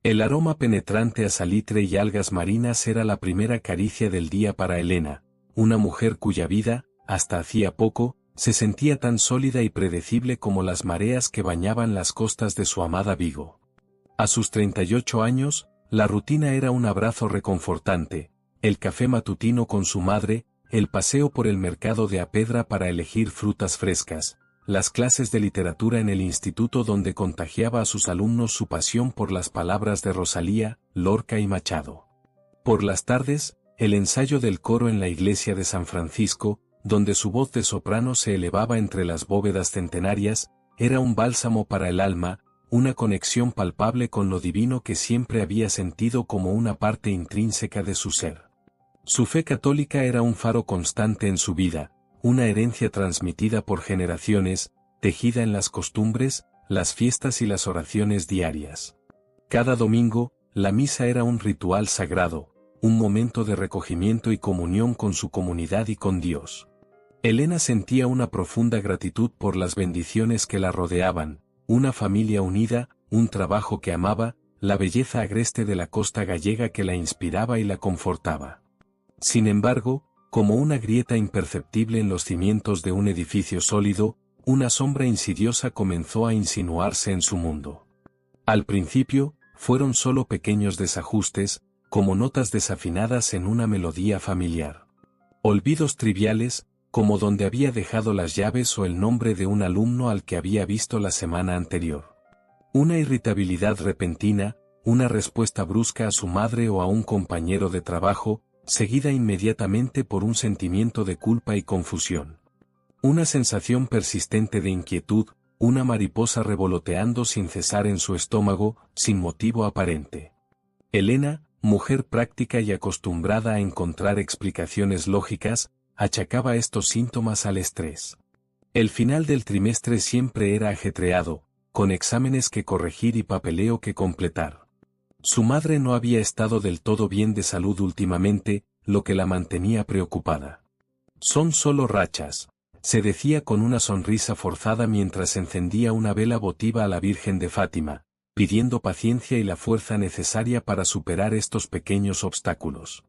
El aroma penetrante a salitre y algas marinas era la primera caricia del día para Elena, una mujer cuya vida, hasta hacía poco, se sentía tan sólida y predecible como las mareas que bañaban las costas de su amada Vigo. A sus 38 años, la rutina era un abrazo reconfortante, el café matutino con su madre, el paseo por el mercado de Apedra para elegir frutas frescas, las clases de literatura en el instituto donde contagiaba a sus alumnos su pasión por las palabras de Rosalía, Lorca y Machado. Por las tardes, el ensayo del coro en la iglesia de San Francisco, donde su voz de soprano se elevaba entre las bóvedas centenarias, era un bálsamo para el alma, una conexión palpable con lo divino que siempre había sentido como una parte intrínseca de su ser. Su fe católica era un faro constante en su vida, una herencia transmitida por generaciones, tejida en las costumbres, las fiestas y las oraciones diarias. Cada domingo, la misa era un ritual sagrado, un momento de recogimiento y comunión con su comunidad y con Dios. Elena sentía una profunda gratitud por las bendiciones que la rodeaban, una familia unida, un trabajo que amaba, la belleza agreste de la costa gallega que la inspiraba y la confortaba. Sin embargo, como una grieta imperceptible en los cimientos de un edificio sólido, una sombra insidiosa comenzó a insinuarse en su mundo. Al principio, fueron solo pequeños desajustes, como notas desafinadas en una melodía familiar. Olvidos triviales, como donde había dejado las llaves o el nombre de un alumno al que había visto la semana anterior. Una irritabilidad repentina, una respuesta brusca a su madre o a un compañero de trabajo, seguida inmediatamente por un sentimiento de culpa y confusión. Una sensación persistente de inquietud, una mariposa revoloteando sin cesar en su estómago, sin motivo aparente. Elena, mujer práctica y acostumbrada a encontrar explicaciones lógicas, achacaba estos síntomas al estrés. El final del trimestre siempre era ajetreado, con exámenes que corregir y papeleo que completar. Su madre no había estado del todo bien de salud últimamente, lo que la mantenía preocupada. Son solo rachas, se decía con una sonrisa forzada mientras encendía una vela votiva a la Virgen de Fátima, pidiendo paciencia y la fuerza necesaria para superar estos pequeños obstáculos.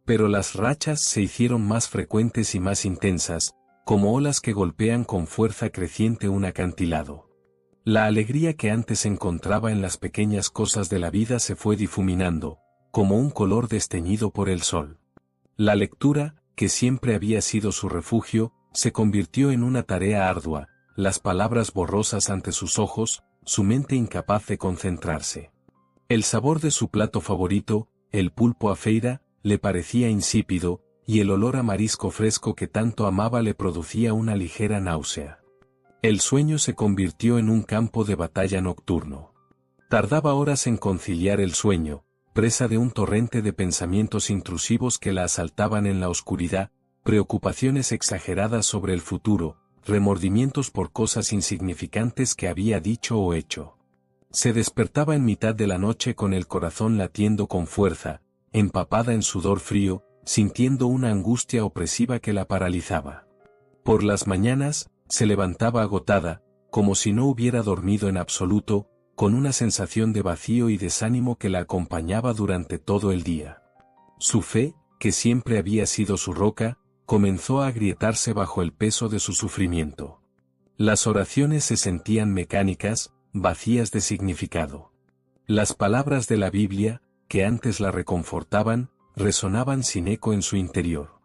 Pero las rachas se hicieron más frecuentes y más intensas, como olas que golpean con fuerza creciente un acantilado. La alegría que antes encontraba en las pequeñas cosas de la vida se fue difuminando, como un color desteñido por el sol. La lectura, que siempre había sido su refugio, se convirtió en una tarea ardua, las palabras borrosas ante sus ojos, su mente incapaz de concentrarse. El sabor de su plato favorito, el pulpo a feira, le parecía insípido, y el olor a marisco fresco que tanto amaba le producía una ligera náusea. El sueño se convirtió en un campo de batalla nocturno. Tardaba horas en conciliar el sueño, presa de un torrente de pensamientos intrusivos que la asaltaban en la oscuridad, preocupaciones exageradas sobre el futuro, remordimientos por cosas insignificantes que había dicho o hecho. Se despertaba en mitad de la noche con el corazón latiendo con fuerza, empapada en sudor frío, sintiendo una angustia opresiva que la paralizaba. Por las mañanas, se levantaba agotada, como si no hubiera dormido en absoluto, con una sensación de vacío y desánimo que la acompañaba durante todo el día. Su fe, que siempre había sido su roca, comenzó a agrietarse bajo el peso de su sufrimiento. Las oraciones se sentían mecánicas, vacías de significado. Las palabras de la Biblia, que antes la reconfortaban, resonaban sin eco en su interior.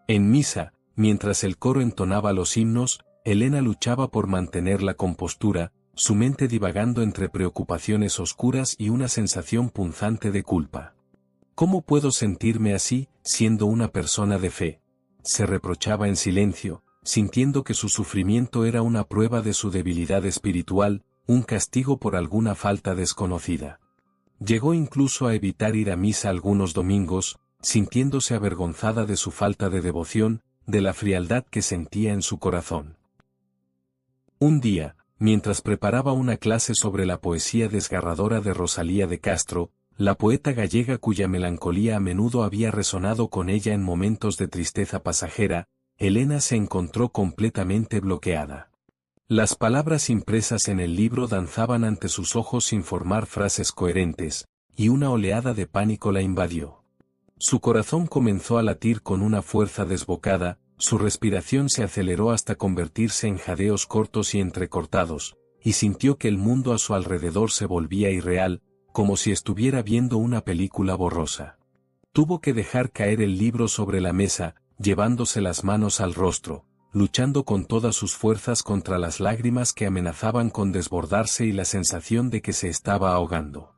En misa, mientras el coro entonaba los himnos, Elena luchaba por mantener la compostura, su mente divagando entre preocupaciones oscuras y una sensación punzante de culpa. ¿Cómo puedo sentirme así, siendo una persona de fe?, se reprochaba en silencio, sintiendo que su sufrimiento era una prueba de su debilidad espiritual, un castigo por alguna falta desconocida. Llegó incluso a evitar ir a misa algunos domingos, sintiéndose avergonzada de su falta de devoción, de la frialdad que sentía en su corazón. Un día, mientras preparaba una clase sobre la poesía desgarradora de Rosalía de Castro, la poeta gallega cuya melancolía a menudo había resonado con ella en momentos de tristeza pasajera, Elena se encontró completamente bloqueada. Las palabras impresas en el libro danzaban ante sus ojos sin formar frases coherentes, y una oleada de pánico la invadió. Su corazón comenzó a latir con una fuerza desbocada, su respiración se aceleró hasta convertirse en jadeos cortos y entrecortados, y sintió que el mundo a su alrededor se volvía irreal, como si estuviera viendo una película borrosa. Tuvo que dejar caer el libro sobre la mesa, llevándose las manos al rostro, luchando con todas sus fuerzas contra las lágrimas que amenazaban con desbordarse y la sensación de que se estaba ahogando.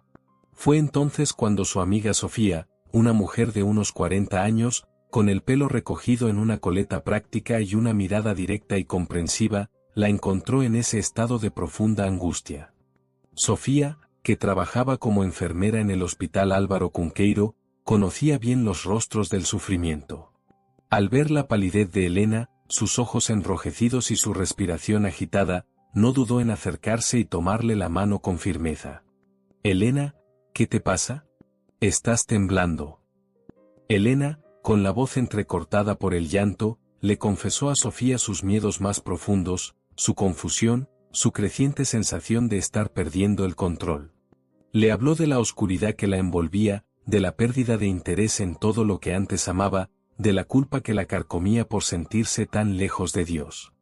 Fue entonces cuando su amiga Sofía, una mujer de unos 40 años, con el pelo recogido en una coleta práctica y una mirada directa y comprensiva, la encontró en ese estado de profunda angustia. Sofía, que trabajaba como enfermera en el Hospital Álvaro Cunqueiro, conocía bien los rostros del sufrimiento. Al ver la palidez de Elena, sus ojos enrojecidos y su respiración agitada, no dudó en acercarse y tomarle la mano con firmeza. «Elena, ¿qué te pasa? Estás temblando». Elena, con la voz entrecortada por el llanto, le confesó a Sofía sus miedos más profundos, su confusión, su creciente sensación de estar perdiendo el control. Le habló de la oscuridad que la envolvía, de la pérdida de interés en todo lo que antes amaba, de la culpa que la carcomía por sentirse tan lejos de Dios.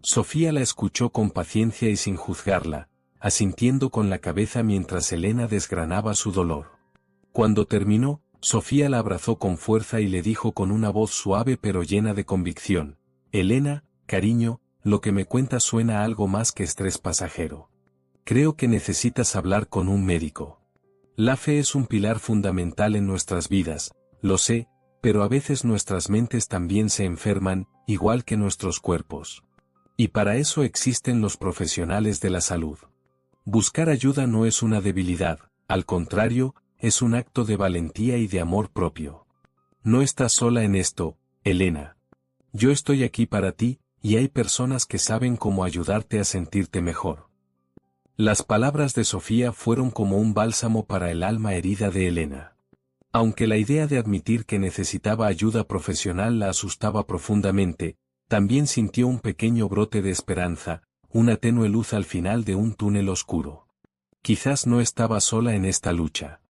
Sofía la escuchó con paciencia y sin juzgarla, asintiendo con la cabeza mientras Elena desgranaba su dolor. Cuando terminó, Sofía la abrazó con fuerza y le dijo con una voz suave pero llena de convicción: «Elena, cariño, lo que me cuentas suena a algo más que estrés pasajero. Creo que necesitas hablar con un médico. La fe es un pilar fundamental en nuestras vidas, lo sé, pero a veces nuestras mentes también se enferman, igual que nuestros cuerpos. Y para eso existen los profesionales de la salud. Buscar ayuda no es una debilidad, al contrario, es un acto de valentía y de amor propio. No estás sola en esto, Elena. Yo estoy aquí para ti, y hay personas que saben cómo ayudarte a sentirte mejor». Las palabras de Sofía fueron como un bálsamo para el alma herida de Elena. Aunque la idea de admitir que necesitaba ayuda profesional la asustaba profundamente, también sintió un pequeño brote de esperanza, una tenue luz al final de un túnel oscuro. Quizás no estaba sola en esta lucha.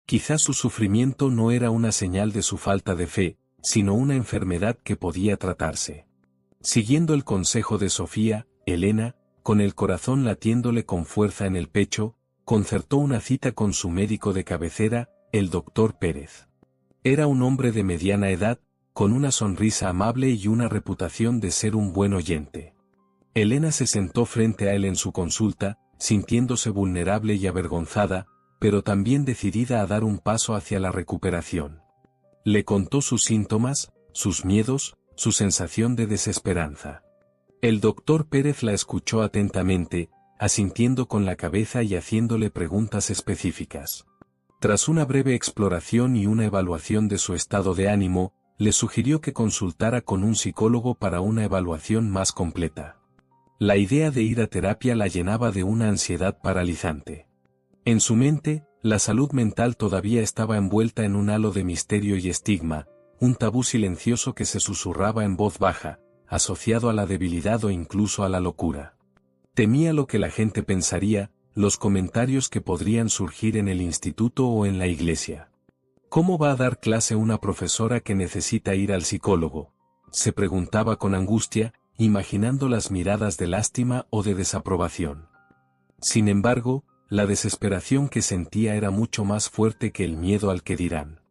Quizás su sufrimiento no era una señal de su falta de fe, sino una enfermedad que podía tratarse. Siguiendo el consejo de Sofía, Elena, con el corazón latiéndole con fuerza en el pecho, concertó una cita con su médico de cabecera, el doctor Pérez. Era un hombre de mediana edad, con una sonrisa amable y una reputación de ser un buen oyente. Elena se sentó frente a él en su consulta, sintiéndose vulnerable y avergonzada, pero también decidida a dar un paso hacia la recuperación. Le contó sus síntomas, sus miedos, su sensación de desesperanza. El doctor Pérez la escuchó atentamente, asintiendo con la cabeza y haciéndole preguntas específicas. Tras una breve exploración y una evaluación de su estado de ánimo, le sugirió que consultara con un psicólogo para una evaluación más completa. La idea de ir a terapia la llenaba de una ansiedad paralizante. En su mente, la salud mental todavía estaba envuelta en un halo de misterio y estigma, un tabú silencioso que se susurraba en voz baja, asociado a la debilidad o incluso a la locura. Temía lo que la gente pensaría, los comentarios que podrían surgir en el instituto o en la iglesia. ¿Cómo va a dar clase una profesora que necesita ir al psicólogo?, se preguntaba con angustia, imaginando las miradas de lástima o de desaprobación. Sin embargo, la desesperación que sentía era mucho más fuerte que el miedo al que dirán.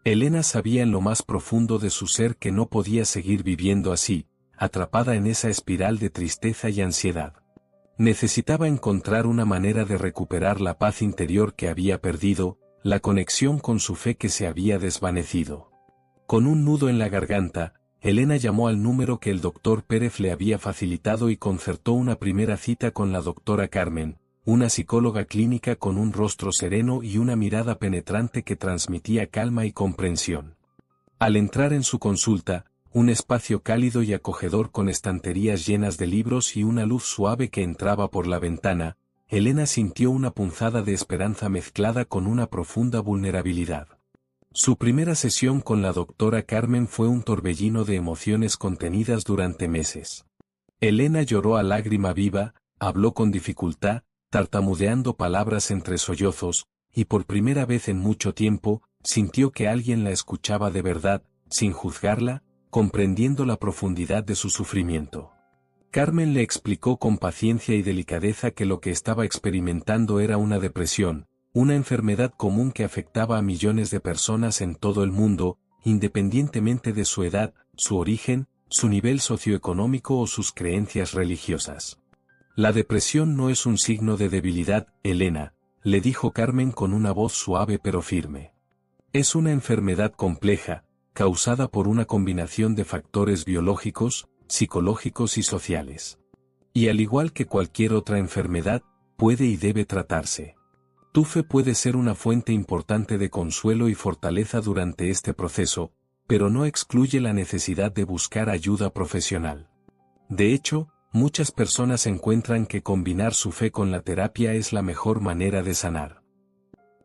Elena sabía en lo más profundo de su ser que no podía seguir viviendo así, atrapada en esa espiral de tristeza y ansiedad. Necesitaba encontrar una manera de recuperar la paz interior que había perdido, la conexión con su fe que se había desvanecido. Con un nudo en la garganta, Elena llamó al número que el doctor Pérez le había facilitado y concertó una primera cita con la doctora Carmen, una psicóloga clínica con un rostro sereno y una mirada penetrante que transmitía calma y comprensión. Al entrar en su consulta, un espacio cálido y acogedor con estanterías llenas de libros y una luz suave que entraba por la ventana, Elena sintió una punzada de esperanza mezclada con una profunda vulnerabilidad. Su primera sesión con la doctora Carmen fue un torbellino de emociones contenidas durante meses. Elena lloró a lágrima viva, habló con dificultad, tartamudeando palabras entre sollozos, y por primera vez en mucho tiempo, sintió que alguien la escuchaba de verdad, sin juzgarla, comprendiendo la profundidad de su sufrimiento. Carmen le explicó con paciencia y delicadeza que lo que estaba experimentando era una depresión, una enfermedad común que afectaba a millones de personas en todo el mundo, independientemente de su edad, su origen, su nivel socioeconómico o sus creencias religiosas. La depresión no es un signo de debilidad, Elena, le dijo Carmen con una voz suave pero firme. Es una enfermedad compleja, causada por una combinación de factores biológicos, psicológicos y sociales. Y al igual que cualquier otra enfermedad, puede y debe tratarse. Tu fe puede ser una fuente importante de consuelo y fortaleza durante este proceso, pero no excluye la necesidad de buscar ayuda profesional. De hecho, muchas personas encuentran que combinar su fe con la terapia es la mejor manera de sanar.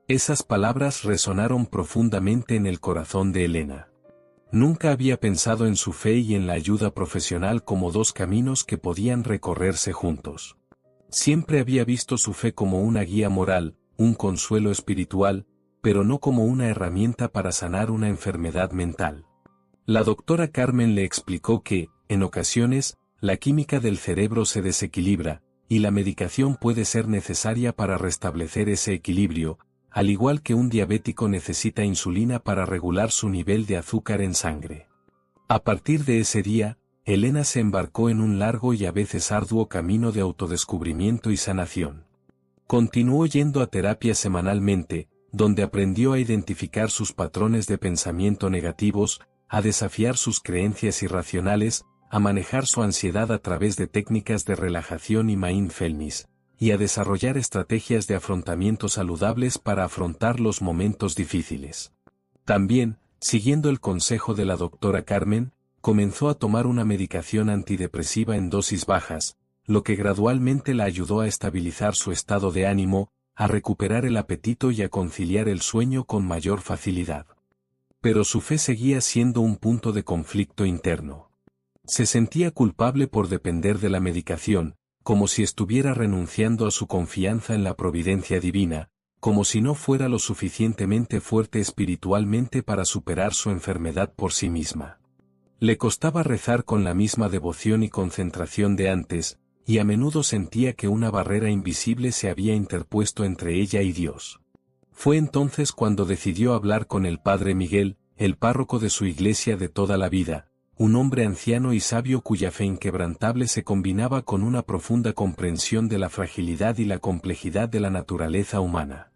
Esas palabras resonaron profundamente en el corazón de Elena. Nunca había pensado en su fe y en la ayuda profesional como dos caminos que podían recorrerse juntos. Siempre había visto su fe como una guía moral, un consuelo espiritual, pero no como una herramienta para sanar una enfermedad mental. La doctora Carmen le explicó que, en ocasiones, la química del cerebro se desequilibra, y la medicación puede ser necesaria para restablecer ese equilibrio, al igual que un diabético necesita insulina para regular su nivel de azúcar en sangre. A partir de ese día, Elena se embarcó en un largo y a veces arduo camino de autodescubrimiento y sanación. Continuó yendo a terapia semanalmente, donde aprendió a identificar sus patrones de pensamiento negativos, a desafiar sus creencias irracionales, a manejar su ansiedad a través de técnicas de relajación y mindfulness, y a desarrollar estrategias de afrontamiento saludables para afrontar los momentos difíciles. También, siguiendo el consejo de la doctora Carmen, comenzó a tomar una medicación antidepresiva en dosis bajas, lo que gradualmente la ayudó a estabilizar su estado de ánimo, a recuperar el apetito y a conciliar el sueño con mayor facilidad. Pero su fe seguía siendo un punto de conflicto interno. Se sentía culpable por depender de la medicación, como si estuviera renunciando a su confianza en la providencia divina, como si no fuera lo suficientemente fuerte espiritualmente para superar su enfermedad por sí misma. Le costaba rezar con la misma devoción y concentración de antes, y a menudo sentía que una barrera invisible se había interpuesto entre ella y Dios. Fue entonces cuando decidió hablar con el padre Miguel, el párroco de su iglesia de toda la vida, un hombre anciano y sabio cuya fe inquebrantable se combinaba con una profunda comprensión de la fragilidad y la complejidad de la naturaleza humana.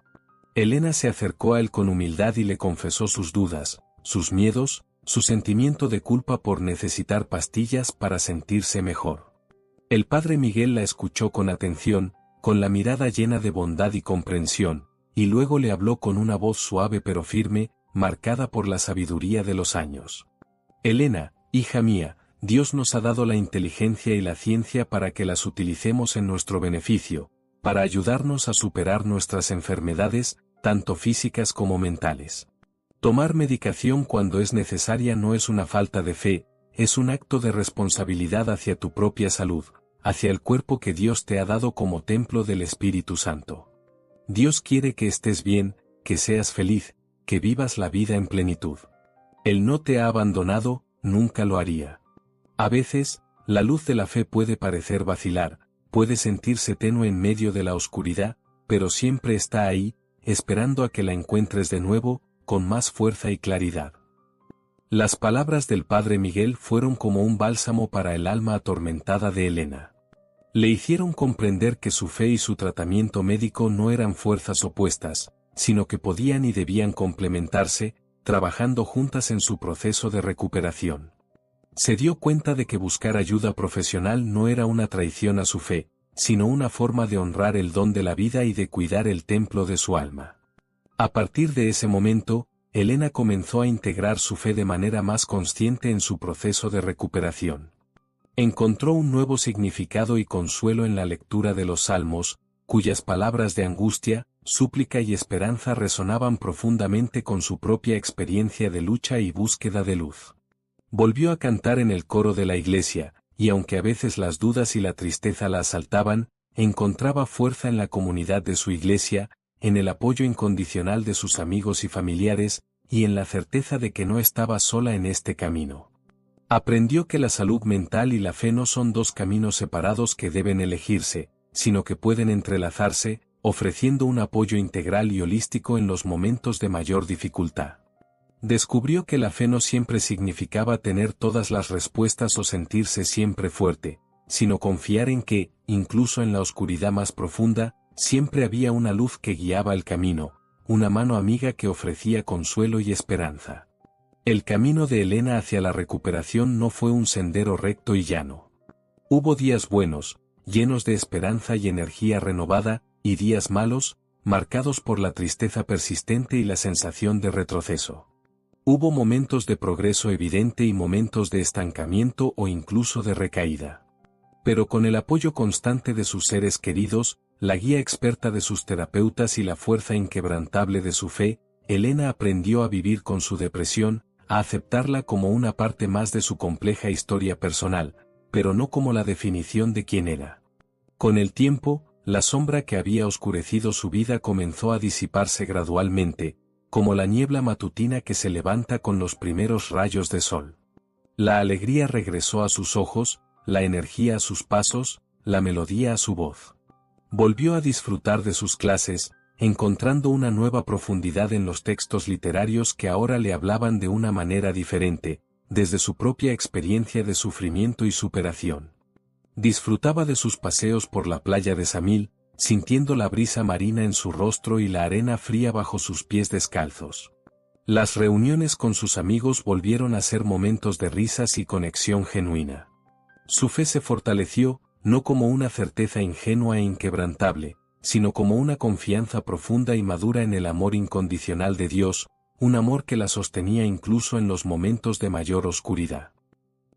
Elena se acercó a él con humildad y le confesó sus dudas, sus miedos, su sentimiento de culpa por necesitar pastillas para sentirse mejor. El padre Miguel la escuchó con atención, con la mirada llena de bondad y comprensión, y luego le habló con una voz suave pero firme, marcada por la sabiduría de los años. Elena, hija mía, Dios nos ha dado la inteligencia y la ciencia para que las utilicemos en nuestro beneficio, para ayudarnos a superar nuestras enfermedades, tanto físicas como mentales. Tomar medicación cuando es necesaria no es una falta de fe, es un acto de responsabilidad hacia tu propia salud, hacia el cuerpo que Dios te ha dado como templo del Espíritu Santo. Dios quiere que estés bien, que seas feliz, que vivas la vida en plenitud. Él no te ha abandonado, nunca lo haría. A veces, la luz de la fe puede parecer vacilar, puede sentirse tenue en medio de la oscuridad, pero siempre está ahí, esperando a que la encuentres de nuevo, con más fuerza y claridad. Las palabras del padre Miguel fueron como un bálsamo para el alma atormentada de Elena. Le hicieron comprender que su fe y su tratamiento médico no eran fuerzas opuestas, sino que podían y debían complementarse, trabajando juntas en su proceso de recuperación. Se dio cuenta de que buscar ayuda profesional no era una traición a su fe, sino una forma de honrar el don de la vida y de cuidar el templo de su alma. A partir de ese momento, Elena comenzó a integrar su fe de manera más consciente en su proceso de recuperación. Encontró un nuevo significado y consuelo en la lectura de los Salmos, cuyas palabras de angustia, súplica y esperanza resonaban profundamente con su propia experiencia de lucha y búsqueda de luz. Volvió a cantar en el coro de la iglesia, y aunque a veces las dudas y la tristeza la asaltaban, encontraba fuerza en la comunidad de su iglesia, en el apoyo incondicional de sus amigos y familiares, y en la certeza de que no estaba sola en este camino. Aprendió que la salud mental y la fe no son dos caminos separados que deben elegirse, sino que pueden entrelazarse, ofreciendo un apoyo integral y holístico en los momentos de mayor dificultad. Descubrió que la fe no siempre significaba tener todas las respuestas o sentirse siempre fuerte, sino confiar en que, incluso en la oscuridad más profunda, siempre había una luz que guiaba el camino, una mano amiga que ofrecía consuelo y esperanza. El camino de Elena hacia la recuperación no fue un sendero recto y llano. Hubo días buenos, llenos de esperanza y energía renovada, y días malos, marcados por la tristeza persistente y la sensación de retroceso. Hubo momentos de progreso evidente y momentos de estancamiento o incluso de recaída. Pero con el apoyo constante de sus seres queridos, la guía experta de sus terapeutas y la fuerza inquebrantable de su fe, Elena aprendió a vivir con su depresión, a aceptarla como una parte más de su compleja historia personal, pero no como la definición de quién era. Con el tiempo, la sombra que había oscurecido su vida comenzó a disiparse gradualmente, como la niebla matutina que se levanta con los primeros rayos de sol. La alegría regresó a sus ojos, la energía a sus pasos, la melodía a su voz. Volvió a disfrutar de sus clases, encontrando una nueva profundidad en los textos literarios que ahora le hablaban de una manera diferente, desde su propia experiencia de sufrimiento y superación. Disfrutaba de sus paseos por la playa de Samil, sintiendo la brisa marina en su rostro y la arena fría bajo sus pies descalzos. Las reuniones con sus amigos volvieron a ser momentos de risas y conexión genuina. Su fe se fortaleció, no como una certeza ingenua e inquebrantable, sino como una confianza profunda y madura en el amor incondicional de Dios, un amor que la sostenía incluso en los momentos de mayor oscuridad.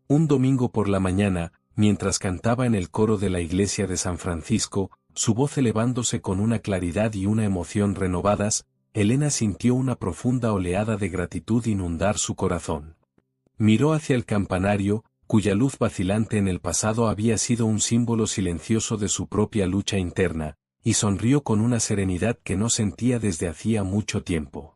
Un domingo por la mañana, mientras cantaba en el coro de la iglesia de San Francisco, su voz elevándose con una claridad y una emoción renovadas, Elena sintió una profunda oleada de gratitud inundar su corazón. Miró hacia el campanario, cuya luz vacilante en el pasado había sido un símbolo silencioso de su propia lucha interna, y sonrió con una serenidad que no sentía desde hacía mucho tiempo.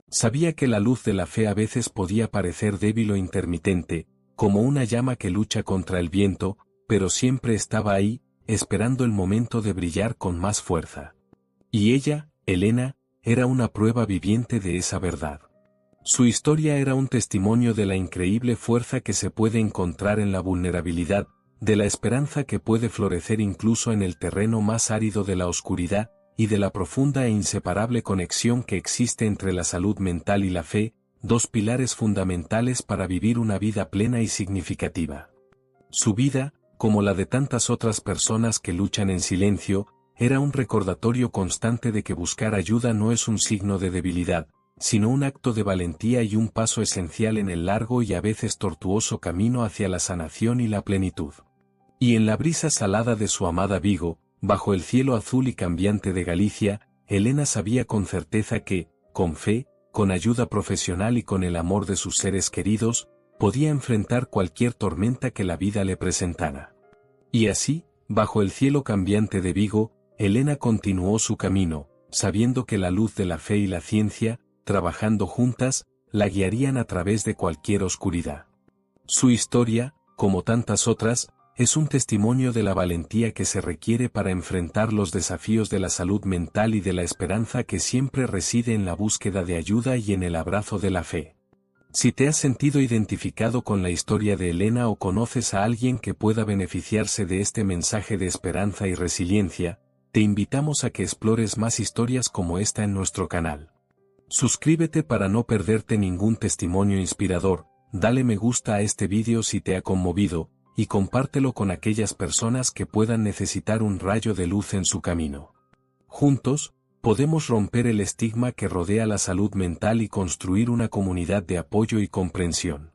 Sabía que la luz de la fe a veces podía parecer débil o intermitente, como una llama que lucha contra el viento, pero siempre estaba ahí, esperando el momento de brillar con más fuerza. Y ella, Elena, era una prueba viviente de esa verdad. Su historia era un testimonio de la increíble fuerza que se puede encontrar en la vulnerabilidad, de la esperanza que puede florecer incluso en el terreno más árido de la oscuridad, y de la profunda e inseparable conexión que existe entre la salud mental y la fe, dos pilares fundamentales para vivir una vida plena y significativa. Su vida, como la de tantas otras personas que luchan en silencio, era un recordatorio constante de que buscar ayuda no es un signo de debilidad, sino un acto de valentía y un paso esencial en el largo y a veces tortuoso camino hacia la sanación y la plenitud. Y en la brisa salada de su amada Vigo, bajo el cielo azul y cambiante de Galicia, Elena sabía con certeza que, con fe, con ayuda profesional y con el amor de sus seres queridos, podía enfrentar cualquier tormenta que la vida le presentara. Y así, bajo el cielo cambiante de Vigo, Elena continuó su camino, sabiendo que la luz de la fe y la ciencia, trabajando juntas, la guiarían a través de cualquier oscuridad. Su historia, como tantas otras, es un testimonio de la valentía que se requiere para enfrentar los desafíos de la salud mental y de la esperanza que siempre reside en la búsqueda de ayuda y en el abrazo de la fe. Si te has sentido identificado con la historia de Elena o conoces a alguien que pueda beneficiarse de este mensaje de esperanza y resiliencia, te invitamos a que explores más historias como esta en nuestro canal. Suscríbete para no perderte ningún testimonio inspirador, dale me gusta a este vídeo si te ha conmovido, y compártelo con aquellas personas que puedan necesitar un rayo de luz en su camino. Juntos, podemos romper el estigma que rodea la salud mental y construir una comunidad de apoyo y comprensión.